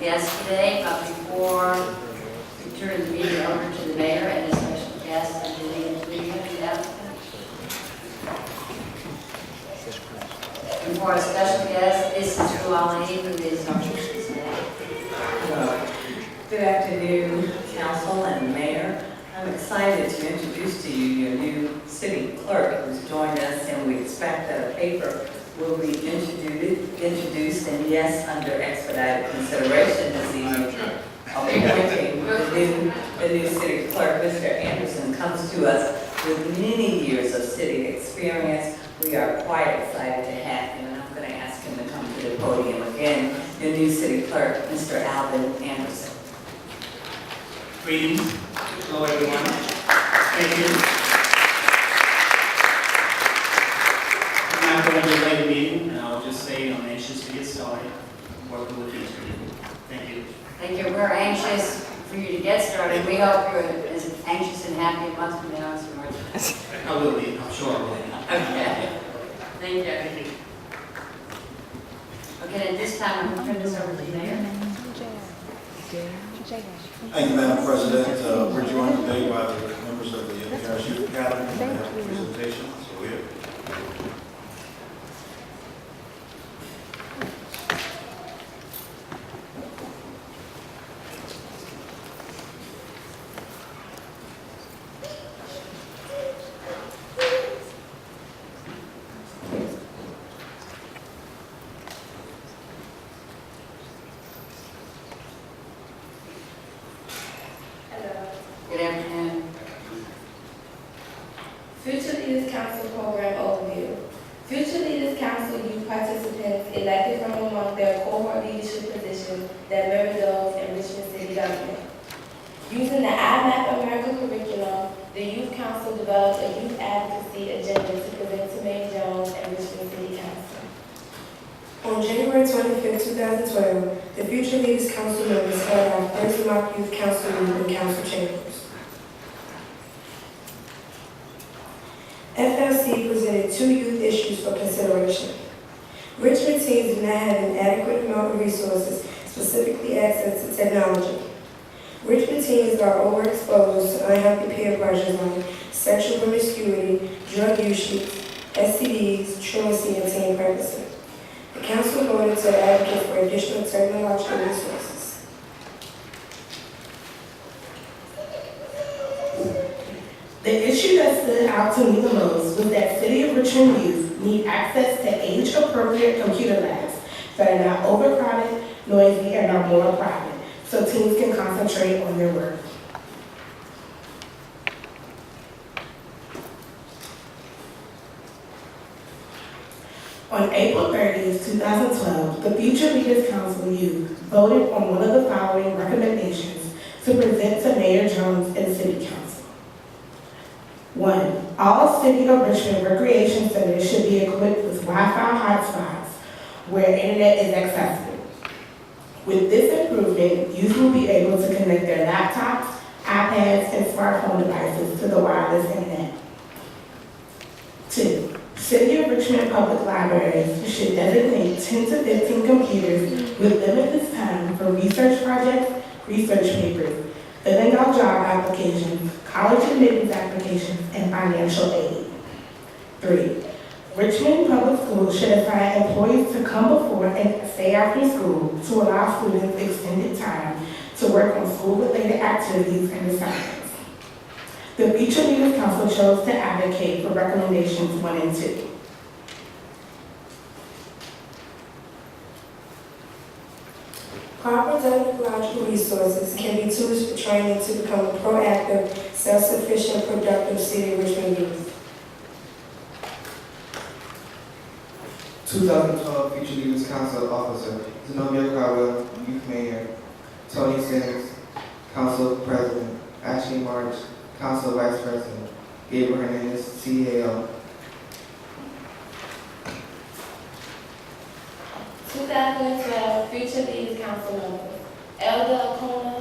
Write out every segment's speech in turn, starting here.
guest today, but before we turn the meeting over to the mayor and a special guest, I believe we have the applicant. And for a special guest, this is who I'll name, who is our guest today. Good afternoon, council and mayor. I'm excited to introduce to you your new city clerk who's joined us, and we expect that a paper will be introduced and yes, under expedited consideration this evening. Appointing the new city clerk. Mr. Anderson comes to us with many years of city experience. We are quite excited to have him, and I'm going to ask him to come to the podium again. Your new city clerk, Mr. Alvin Anderson. Greetings. Hello, everyone. Thank you. I'm not going to delay the meeting, and I'll just say I'm anxious to get started working with you. Thank you. Thank you. We're anxious for you to get started. We hope you're as anxious and happy a month from now as you are. I will be. I'm sure I will be. Okay. Thank you. Thank you. Okay, at this time, I'm going to turn this over to the mayor. Thank you, Madam President. We're joined today by the members of the Parish Youth Academy and they have a presentation. So we have Good afternoon. Future Leaders Council Program Overview. Future Leaders Council youth participants elected from among their cohort leadership positions that mirror those in Richmond City government. Using the iMap America curriculum, the Youth Council developed a youth advocacy agenda to present to Mayor Jones and Richmond City Council. On January 25, 2012, the Future Leaders Council members held our first mock youth council meeting in council chambers. FLC presented 2 youth issues for consideration. Richmond teens do not have an adequate amount of resources, specifically access to technology. Richmond teens are overexposed to unhealthy peer pressures like sexual promiscuity, drug usage, STDs, truancy, and teen pregnancy. The council voted to advocate for additional technological resources. The issue that stood out to me the most was that City of Richmond youth need access to age-appropriate computer labs that are not overcrowded, noisy, and are more private, so teens can concentrate on their work. On April 30th, 2012, the Future Leaders Council Youth voted on one of the following recommendations to present to Mayor Jones and City Council. 1. All City of Richmond recreation centers should be equipped with Wi-Fi hotspots where internet is accessible. With this improvement, youth will be able to connect their laptops, iPads, and smartphone devices to the wireless internet. 2. City of Richmond public libraries should designate 10 to 15 computers with limitless time for research projects, research papers, filling out job applications, college admittance applications, and financial aid. 3. Richmond Public Schools should assign employees to come before and stay after school to allow students extended time to work on school-related activities and assignments. The Future Leaders Council chose to advocate for recommendations 1 and 2. Proper technological resources can be tools for training to become a proactive, self-sufficient, productive City of Richmond youth. 2012 Future Leaders Council Officer, Zenobia Caldwell, Youth Mayor, Tony Sims, Council President, Ashley March, Council Vice President, Gabriel Hernandez, CAO. 2012 Future Leaders Council members: Elder Acuna,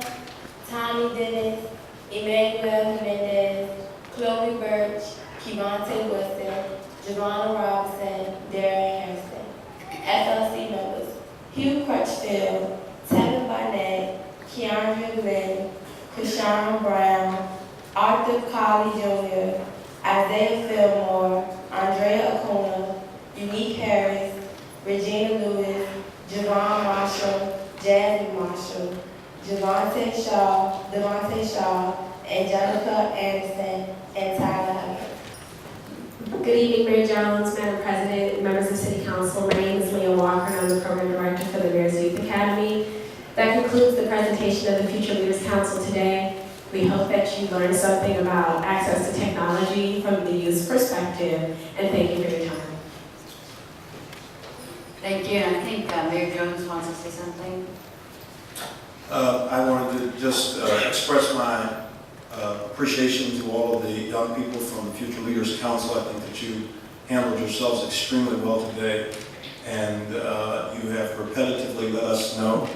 Tommy Dennis, Emmanuel Hernandez, Chloe Birch, Kevontae Wilson, Javonna Robinson, Darren Harrison. FLC members: Hugh Crutchfield, Tevin Barnett, Keandra Glenn, Kashana Brown, Arthur Colley Jr., Isaiah Fillmore, Andrea Acuna, Unique Harris, Regina Lewis, Javon Marshall, Jasmine Marshall, Devontae Shaw, and Jenica Anderson, and Tyler Hubbard. Good evening, Mayor Jones, Madam President, members of City Council. My name is Leah Walker, and I'm the Program Director for the Mayor's Youth Academy. That concludes the presentation of the Future Leaders Council today. We hope that you learned something about access to technology from the youth's perspective, and thank you for your time. Thank you, and I think Mayor Jones wants to say something. I wanted to just express my appreciation to all of the young people from the Future Leaders Council. I think that you handled yourselves extremely well today, and you have repetitively let us know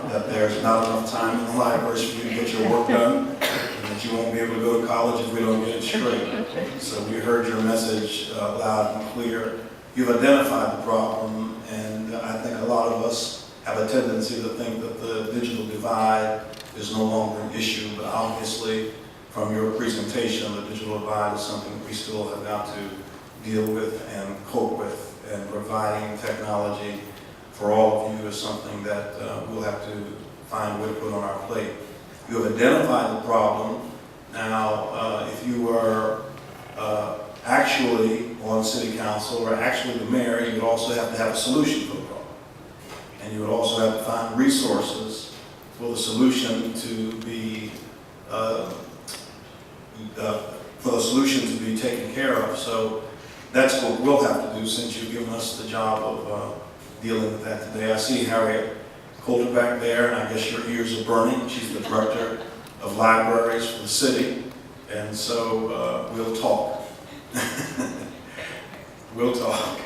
that there's not enough time in the libraries for you to get your work done, and that you won't be able to go to college if we don't get it straight. So we heard your message loud and clear. You've identified the problem, and I think a lot of us have a tendency to think that the digital divide is no longer an issue, but obviously from your presentation, the digital divide is something that we still have got to deal with and cope with, and providing technology for all of you is something that we'll have to find a way to put on our plate. You have identified the problem. Now, if you were actually on City Council or actually the mayor, you would also have to have a solution for the problem. And you would also have to find resources for the solution to be taken care of. So that's what we'll have to do, since you've given us the job of dealing with that today. I see Harriet Coulter back there, and I guess your ears are burning. She's the director of libraries for the city, and so we'll talk. We'll talk.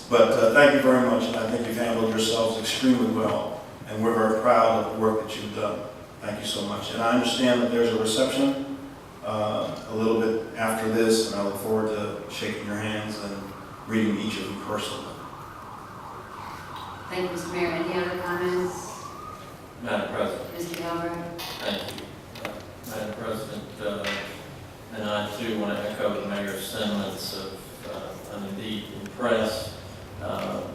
But thank you very much, and I think you've handled yourselves extremely well, and we're very proud of the work that you've done. Thank you so much. And I understand that there's a reception a little bit after this, and I look forward to shaking your hands and reading each of you personally. Thank you, Mr. Mayor. Any other comments? Madam President. Mr. Gilbert? Thank you. Madam President, and I too want to echo the mayor's sentiments of I'm indeed impressed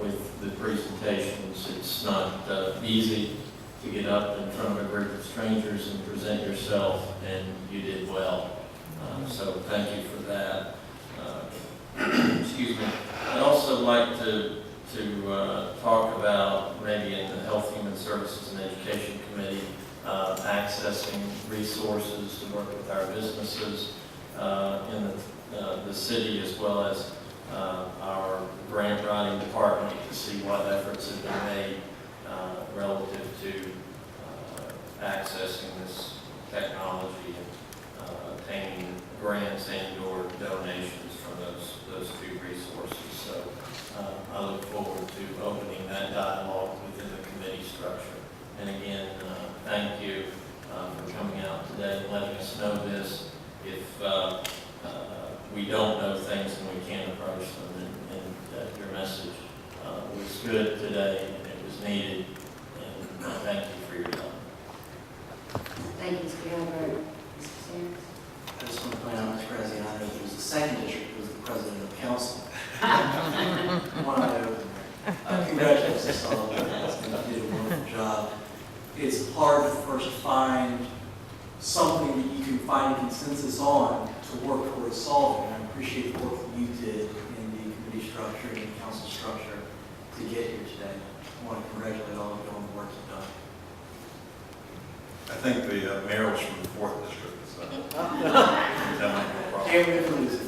with the presentations. It's not easy to get up in front of a group of strangers and present yourself, and you did well. So thank you for that. Excuse me. I'd also like to talk about, maybe in the Health, Human Services and Education Committee, accessing resources to work with our businesses in the city, as well as our grant writing department, to see what efforts have been made relative to accessing this technology and obtaining grants and/or donations from those two resources. So I look forward to opening that dialogue within the committee structure. And again, thank you for coming out today and letting us know this. If we don't know things, and we can approach them, and your message was good today, and it was needed, and thank you for your time. Thank you, Mr. Gilbert. Mr. Sanders? I just want to point out, Mr. President, I know there was the second district who was the president of council. One eye open there. Congratulations on all of that. You did a wonderful job. It's hard to first find something that you can find a consensus on to work towards solving. I appreciate the work that you did in the committee structure and the council structure to get here today. I want to congratulate all of you on the work you've done. I think the mayor was from the 4th district, so that might be a problem. And we're going to lose it.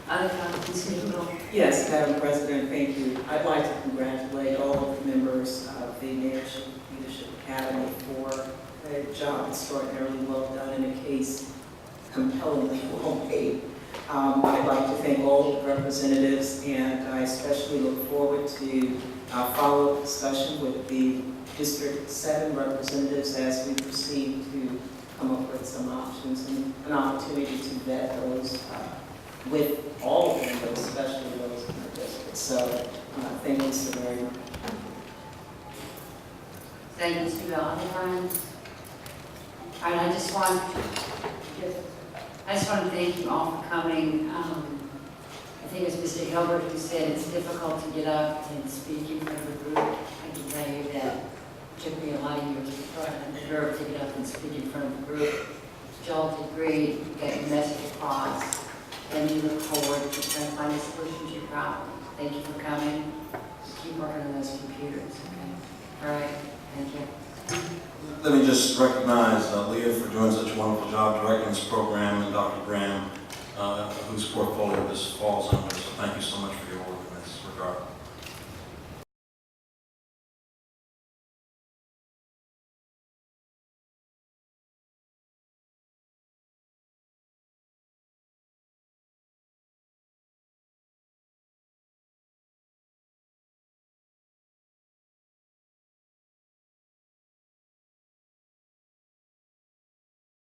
Other comments, Mr. Gilbert? Yes, Madam President, thank you. I'd like to congratulate all of the members of the Leadership Academy for a job extraordinarily well done in a case compellingly well made. I'd like to thank all of the representatives, and I especially look forward to follow-up discussion with the District 7 representatives as we proceed to come up with some options and an opportunity to vet those with all of them, but especially those in our district. So thank you so very much. Thank you, Mr. Bell. Other friends? All right, I just want to thank you all for coming. I think it's Mr. Hilbert who said it's difficult to get up and speak in front of a group. I can tell you that it took me a lot of years to learn to get up and speak in front of a group. Joel did great, you got your message across, and we look forward to trying to find a solution to your problem. Thank you for coming. Keep working on those computers, okay? All right, thank you. Let me just recognize Leah for doing such a wonderful job directing this program, and Dr. Graham, whose portfolio this falls under. So thank you so much for your work in this regard.